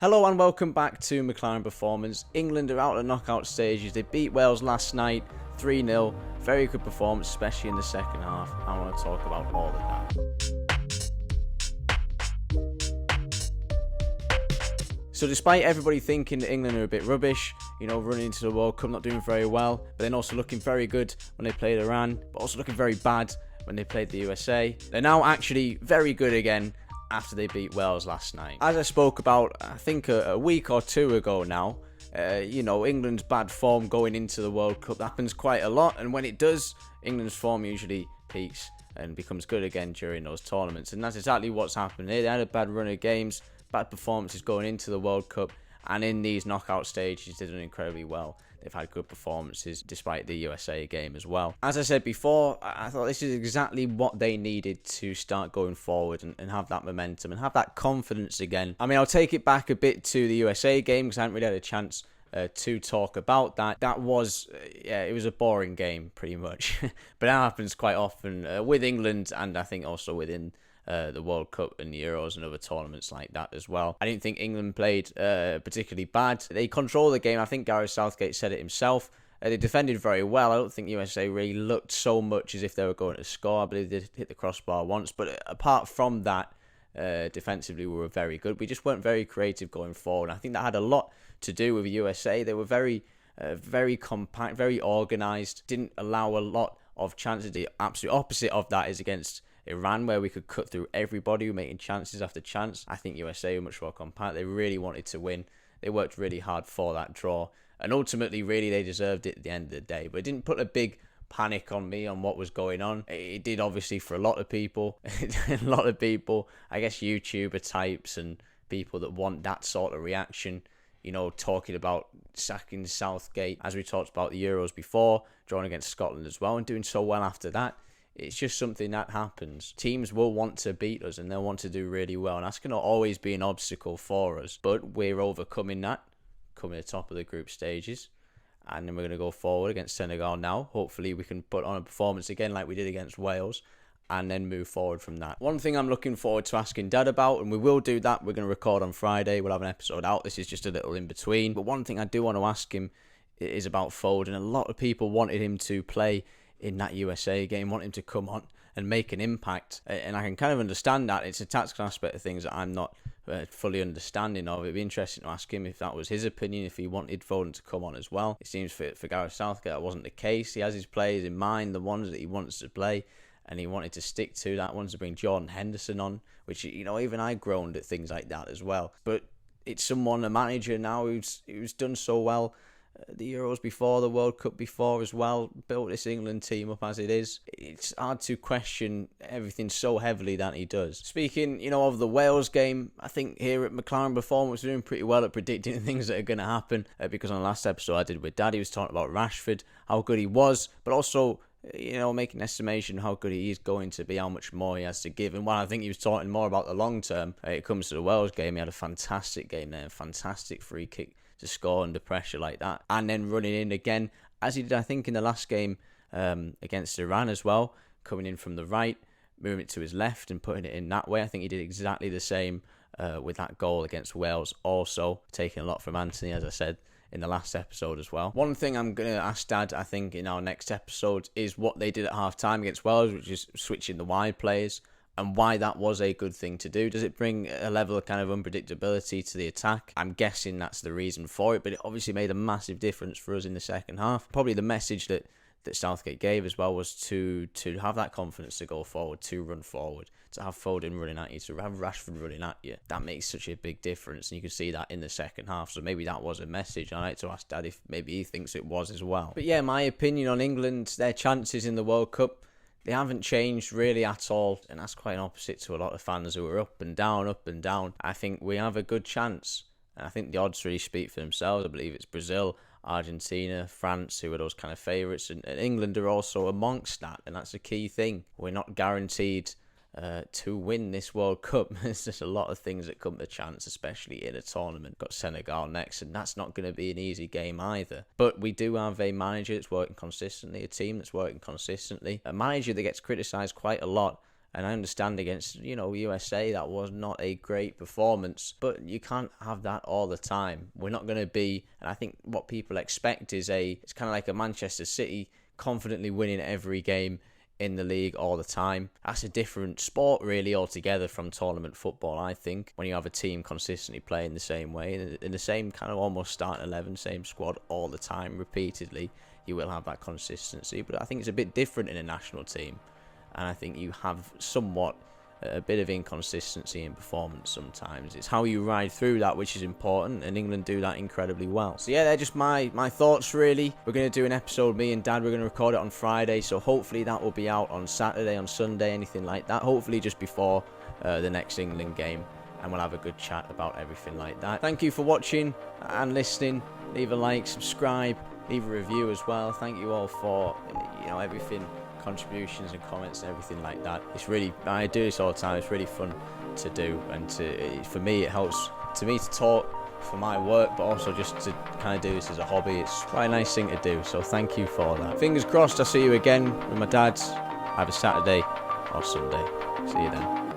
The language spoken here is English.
Hello and welcome back to McClaren Performance. England are out of knockout stages. They beat Wales last night 3-0. Very good performance, especially in the second half. I want to talk about all of that. So despite everybody thinking that England are a bit rubbish, running into the World Cup, not doing very well, but then also looking very good when they played Iran, but also looking very bad when they played the USA, they're now actually very good again after they beat Wales last night. As I spoke about, I think a week or two ago now, England's bad form going into the World Cup happens quite a lot, and when it does, England's form usually peaks and becomes good again during those tournaments, and that's exactly what's happened here. They had a bad run of games, bad performances going into the World Cup, and in these knockout stages they've done incredibly well. They've had good performances despite the USA game as well. As I said before, I thought this is exactly what they needed to start going forward and have that momentum and have that confidence again. I mean, I'll take it back a bit to the USA game because I haven't really had a chance to talk about that. That was, it was a boring game pretty much. But that happens quite often with England, and I think also within the World Cup and the Euros and other tournaments like that as well. I didn't think England played particularly bad. They controlled the game. I think Gareth Southgate said it himself. They defended very well. I don't think USA really looked so much as if they were going to score. I believe they did hit the crossbar once. But apart from that, defensively we were very good. We just weren't very creative going forward. I think that had a lot to do with USA. They were very compact, very organised, didn't allow a lot of chances. The absolute opposite of that is against Iran, where we could cut through everybody, making chances after chance. I think USA were much more compact. They really wanted to win. They worked really hard for that draw, and ultimately, really, they deserved it at the end of the day. But it didn't put a big panic on me on what was going on. It did, obviously, for a lot of people. I guess YouTuber types and people that want that sort of reaction, talking about sacking Southgate, as we talked about the Euros before, drawing against Scotland as well, and doing so well after that. It's just something that happens. Teams will want to beat us and they'll want to do really well, and that's going to always be an obstacle for us. But we're overcoming that, coming to the top of the group stages, and then we're going to go forward against Senegal now. Hopefully we can put on a performance again like we did against Wales, and then move forward from that. One thing I'm looking forward to asking Dad about, and we will do that, we're going to record on Friday, we'll have an episode out, this is just a little in between, but one thing I do want to ask him is about Foden. A lot of people wanted him to play in that USA game, want him to come on and make an impact, and I can kind of understand that. It's a tactical aspect of things that I'm not fully understanding of. It'd be interesting to ask him if that was his opinion, if he wanted Foden to come on as well. It seems for Gareth Southgate that wasn't the case. He has his players in mind, the ones that he wants to play, and he wanted to stick to that. Wants to bring Jordan Henderson on, which, even I groaned at things like that as well. But it's someone, a manager now, who's done so well the Euros before, the World Cup before as well, built this England team up as it is. It's hard to question everything so heavily that he does. Speaking, of the Wales game, I think here at McClaren Performance, we're doing pretty well at predicting things that are going to happen, because on the last episode I did with Dad, he was talking about Rashford, how good he was, but also making an estimation of how good he is going to be, how much more he has to give. And while I think he was talking more about the long term, it comes to the Wales game, he had a fantastic game there, a fantastic free kick to score under pressure like that, and then running in again, as he did, I think, in the last game against Iran as well, coming in from the right, moving it to his left and putting it in that way. I think he did exactly the same with that goal against Wales, also taking a lot from Anthony, as I said in the last episode as well. One thing I'm going to ask Dad, I think, in our next episode is what they did at half-time against Wales, which is switching the wide players, and why that was a good thing to do. Does it bring a level of kind of unpredictability to the attack? I'm guessing that's the reason for it, but it obviously made a massive difference for us in the second half. Probably the message that Southgate gave as well was to have that confidence to go forward, to run forward, to have Foden running at you, to have Rashford running at you. That makes such a big difference, and you can see that in the second half. So maybe that was a message. I'd like to ask Dad if maybe he thinks it was as well. But yeah, my opinion on England, their chances in the World Cup, they haven't changed really at all, and that's quite an opposite to a lot of fans who are up and down, up and down. I think we have a good chance, and I think the odds really speak for themselves. I believe it's Brazil, Argentina, France, who are those kind of favourites, and England are also amongst that, and that's a key thing. We're not guaranteed to win this World Cup. There's just a lot of things that come to chance, especially in a tournament. Got Senegal next, and that's not going to be an easy game either. But we do have a manager that's working consistently, a team that's working consistently, a manager that gets criticised quite a lot And I understand against, USA, that was not a great performance. But you can't have that all the time. We're not going to be, and I think what people expect is it's kind of like a Manchester City confidently winning every game in the league all the time. That's a different sport really altogether from tournament football, I think, when you have a team consistently playing the same way, in the same kind of almost starting 11, same squad all the time, repeatedly, you will have that consistency. But I think it's a bit different in a national team. And I think you have somewhat a bit of inconsistency in performance sometimes. It's how you ride through that which is important, and England do that incredibly well. So yeah, they're just my thoughts really. We're going to do an episode, me and Dad, we're going to record it on Friday, so hopefully that will be out on Saturday, on Sunday, anything like that. Hopefully just before the next England game, and we'll have a good chat about everything like that. Thank you for watching and listening. Leave a like, subscribe, leave a review as well. Thank you all for everything, contributions and comments and everything like that. It's really, I do this all the time. It's really fun to do, and for me it helps to talk for my work, but also just to kind of do this as a hobby. It's quite a nice thing to do, so thank you for that. Fingers crossed I'll see you again with my dad either Saturday or Sunday. See you then.